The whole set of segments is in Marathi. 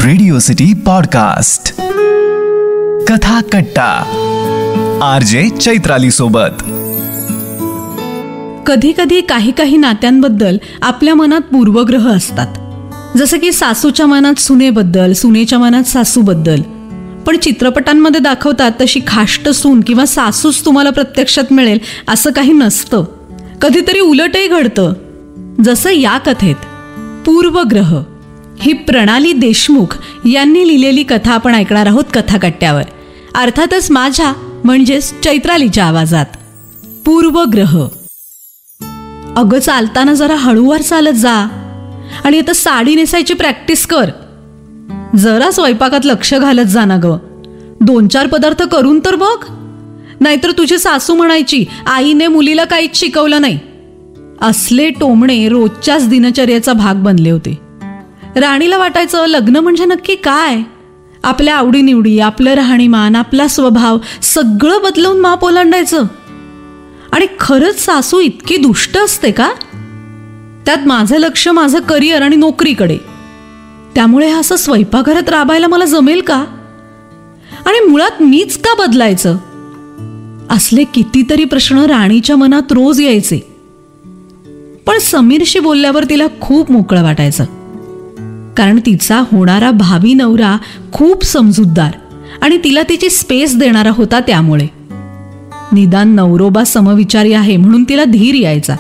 रेडिओ सिटी पॉडकास्ट कथा कट्टा RJ चैत्राली सोबत. कधी कधी काही नात्यांबद्दल आपल्या मनात पूर्वग्रह असतात, जसं की सासूच्या मनात सुनेबद्दल, सुनेच्या मनात सासूबद्दल. पण चित्रपटांमध्ये दाखवतात तशी खाष्ट सून किंवा सासूच तुम्हाला प्रत्यक्षात मिळेल असं काही नसतं. कधीतरी उलटही घडतं, जसं या कथेत पूर्वग्रह ही प्रणाली देशमुख यांनी लिहिलेली कथा आपण ऐकणार आहोत कथाकट्ट्यावर. अर्थातच माझ्या म्हणजेच चैत्रालीच्या आवाजात. पूर्वग्रह. अगं चालताना जरा हळूवार चालत जा आणि आता साडी नेसायची प्रॅक्टिस कर. जरा स्वयंपाकात लक्ष घालत जा ना ग. 2-4 पदार्थ करून तर बघ, नाहीतर तुझी सासू म्हणायची आईने मुलीला काहीच शिकवलं नाही. असले टोमणे रोजच्याच दिनचर्याचा भाग बनले होते. राणीला वाटायचं लग्न म्हणजे नक्की काय? आपल्या आवडीनिवडी, आपलं राहणीमान, आपला स्वभाव सगळं बदलवून माप ओलांडायचं. आणि खरंच सासू इतकी दुष्ट असते का? त्यात माझं लक्ष माझं करिअर आणि नोकरीकडे. त्यामुळे असं स्वयंपाकघरात राबायला मला जमेल का? आणि मुळात मीच का बदलायचं? असले कितीतरी प्रश्न राणीच्या मनात रोज यायचे. पण समीरशी बोलल्यावर तिला खूप मोकळं वाटायचं, कारण तिचा होणारा भावी नवरा खूप समजूतदार आणि तिला तिची स्पेस देणारा होता. त्यामुळे निदान नवरोबा समविचारी आहे म्हणून तिला धीर यायचा.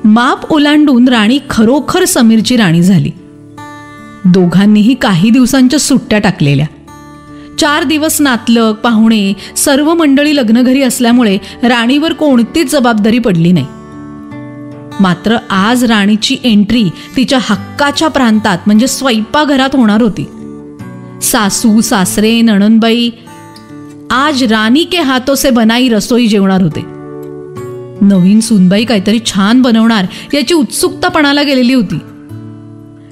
माप ओलांडून राणी खरोखर समीरची राणी झाली. दोघांनीही काही दिवसांच्या सुट्ट्या टाकलेल्या. 4 दिवस नातलग, पाहुणे, सर्व मंडळी लग्नघरी असल्यामुळे राणीवर कोणतीच जबाबदारी पडली नाही. मात्र आज राणीची एंट्री तिच्या हक्काच्या प्रांतात म्हणजे स्वयंपाकघरात होणार होती. सासू, सासरे, नणंदबाई आज राणी के हातों से बनाई रसोई जेवणार होते. नवीन सूनबाई काहीतरी छान बनवणार याची उत्सुकता पणाला गेलेली होती.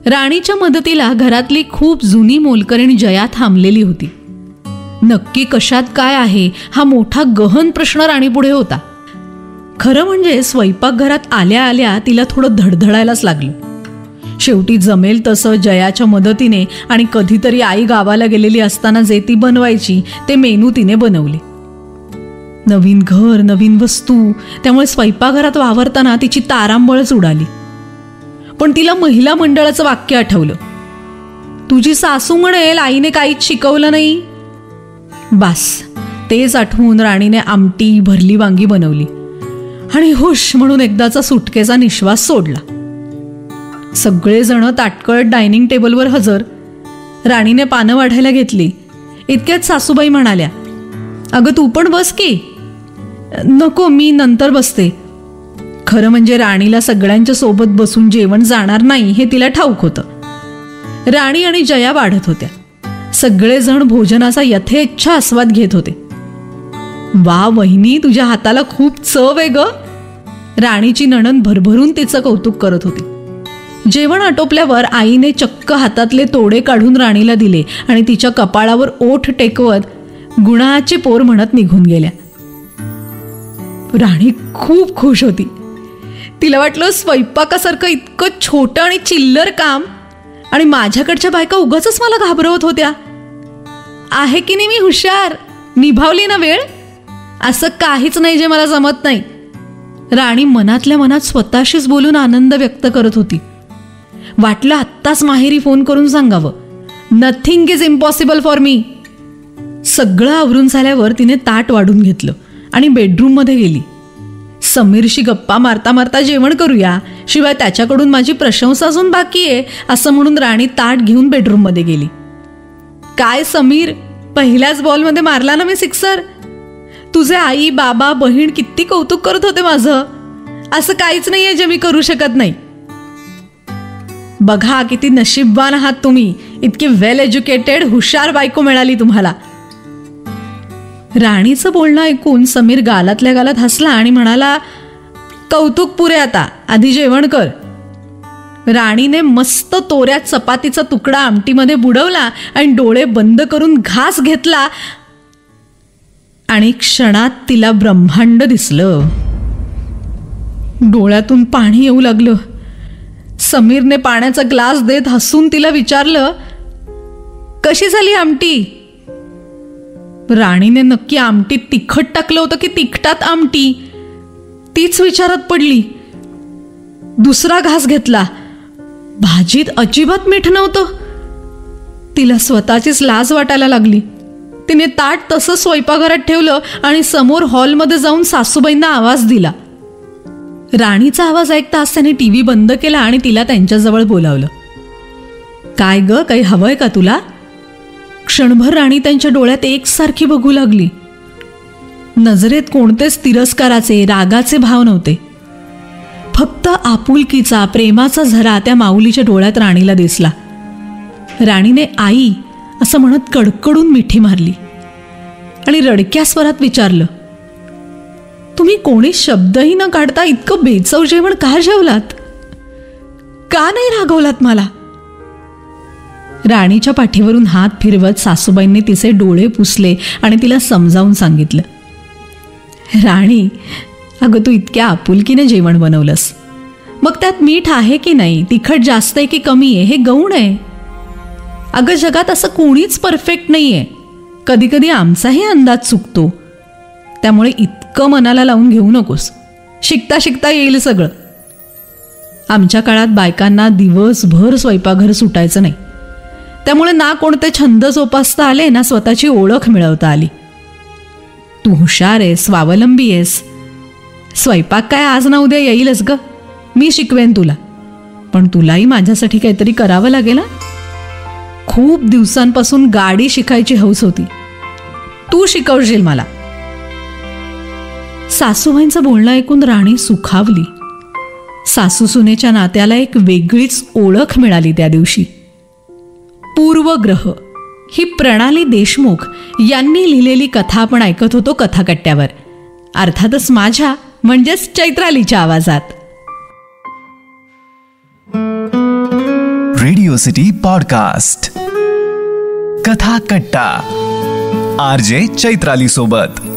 राणीच्या मदतीला घरातली खूप जुनी मोलकरीण जया थांबलेली होती. नक्की कशात काय आहे हा मोठा गहन प्रश्न राणीपुढे होता. खरं म्हणजे स्वयंपाकघरात आल्या आल्या तिला थोडं धडधडायलाच लागलं. शेवटी जमेल तसं जयाच्या मदतीने आणि कधीतरी आई गावाला गेलेली असताना जे ती बनवायची ते मेनू तिने बनवले. नवीन घर, नवीन वस्तू, त्यामुळे स्वयंपाकघरात वावरताना तिची तारांबळच उडाली. पण तिला महिला मंडळाचं वाक्य आठवलं. तुझी सासू म्हणेल आईने काहीच शिकवलं नाही. बास, तेच आठवून राणीने आमटी, भरली वांगी बनवली आणि हुश म्हणून एकदाचा सुटकेचा निश्वास सोडला. सगळेजण ताटकळत डायनिंग टेबलवर हजर. राणीने पानं वाढायला घेतली. इतक्यात सासूबाई म्हणाल्या, अगं तू पण बस की. नको, मी नंतर बसते. खरं म्हणजे राणीला सगळ्यांच्या सोबत बसून जेवण जाणार नाही हे तिला ठाऊक होतं. राणी आणि जया वाढत होत्या. सगळेजण भोजनाचा यथेच्छा आस्वाद घेत होते. वा वहिनी, तुझ्या हाताला खूप चव आहे ग. राणीची नणंद भरभरून तिचं कौतुक करत होती. जेवण आटोपल्यावर आईने चक्क हातातले तोडे काढून राणीला दिले आणि तिच्या कपाळावर ओठ टेकवत गुणाचे पोर म्हणत निघून गेल्या. राणी खूप खुश होती. तिला वाटलं स्वयंपाकासारखं इतकं छोटं आणि चिल्लर काम आणि माझ्याकडच्या बायका उगाचच मला घाबरवत होत्या. आहे की नाही मी हुशार? निभावली ना वेळ? असं काहीच नाही जे मला जमत नाही. राणी मनातल्या मनात स्वतःशीच बोलून आनंद व्यक्त करत होती. वाटलं आत्ताच माहेरी फोन करून सांगावं, nothing is impossible for me. सगळं आवरून झाल्यावर तिने ताट वाढून घेतलं आणि बेडरूम मध्ये गेली. समीरशी गप्पा मारता मारता जेवण करूया, शिवाय त्याच्याकडून माझी प्रशंसा अजून बाकी आहे असं म्हणून राणी ताट घेऊन बेडरूम मध्ये गेली. काय समीर, पहिल्याच बॉलमध्ये मारला ना मी सिक्सर. तुझे आई, बाबा, बहीण किती कौतुक करत होते माझं. असं काहीच नाहीये जे मी करू शकत नाही. बघा किती नशीबवान आहात तुम्ही. इतकी वेल एज्युकेटेड, हुशार बायको मिळाली तुम्हाला. राणीचं बोलणं ऐकून समीर गालातल्या गालात हसला आणि म्हणाला, कौतुक पुरे, आता आधी जेवण कर. राणीने मस्त तोऱ्यात चपातीचा तुकडा आमटीमध्ये बुडवला आणि डोळे बंद करून घास घेतला आणि क्षणात तिला ब्रह्मांड दिसलं. डोळ्यातून पाणी येऊ लागलं. समीरने पाण्याचा ग्लास देत हसून तिला विचारलं, कशी झाली आमटी? राणीने नक्की आमटीत तिखट टाकलं होतं की तिखटात आमटी तीच विचारात पडली. दुसरा घास घेतला. भाजीत अजिबात मीठ नव्हतं. तिला स्वतःचीच लाज वाटायला लागली. तिने ताट तसं स्वयंपाकघरात ठेवलं आणि समोर हॉलमध्ये जाऊन सासूबाईंना आवाज दिला. राणीचा आवाज ऐकताच त्याने टीव्ही बंद केला आणि तिला त्यांच्याजवळ बोलावलं. काय ग, काही हवंय का तुला? क्षणभर राणी त्यांच्या डोळ्यात एकसारखी बघू लागली. नजरेत कोणतेच तिरस्काराचे, रागाचे भाव नव्हते. फक्त आपुलकीचा, प्रेमाचा झरा त्या माऊलीच्या डोळ्यात राणीला दिसला. राणीने आई असं म्हणत कडकडून मिठी मारली आणि रडक्या स्वरात विचारलं, तुम्ही कोणी शब्दही न काढता इतकं बेचव जेवण का जेवलात? का नाही रागवलात मला? राणीच्या पाठीवरून हात फिरवत सासूबाईंनी तिचे डोळे पुसले आणि तिला समजावून सांगितलं, राणी, अगं तू इतक्या आपुलकीने जेवण बनवलंस, मग त्यात मीठ आहे की नाही, तिखट जास्त आहे की कमी आहे, हे गौण आहे. अगं जगात असं कोणीच परफेक्ट नाही आहे. कधी कधी आमचाही अंदाज चुकतो. त्यामुळे इतकं मनाला लावून घेऊ नकोस. शिकता शिकता येईल सगळं. आमच्या काळात बायकांना दिवसभर स्वयंपाकघर सुटायचं नाही. त्यामुळे ना कोणते छंद जोपासता आले ना स्वतःची ओळख मिळवता आली. तू हुशार आहेस, स्वावलंबी आहेस. स्वयंपाक काय आज ना उद्या येईलच ग. मी शिकवेन तुला. पण तुलाही माझ्यासाठी काहीतरी करावं लागेल ना. खूप दिवसांपासून गाडी शिकायची हौस होती. तू शिकवशील मला. सासूबाईंचं बोलणं ऐकून राणी सुखावली. सासू सुनेच्या नात्याला एक वेगळीच ओळख मिळाली त्या दिवशी. पूर्वग्रह ही प्रणाली देशमुख यांनी लिहिलेली कथा आपण ऐकत होतो कथाकट्ट्यावर. अर्थातच माझ्या म्हणजेच चैत्रालीच्या आवाजात. रेडिओ सिटी पॉडकास्ट कथा कट्टा, आरजे चैत्राली सोबत.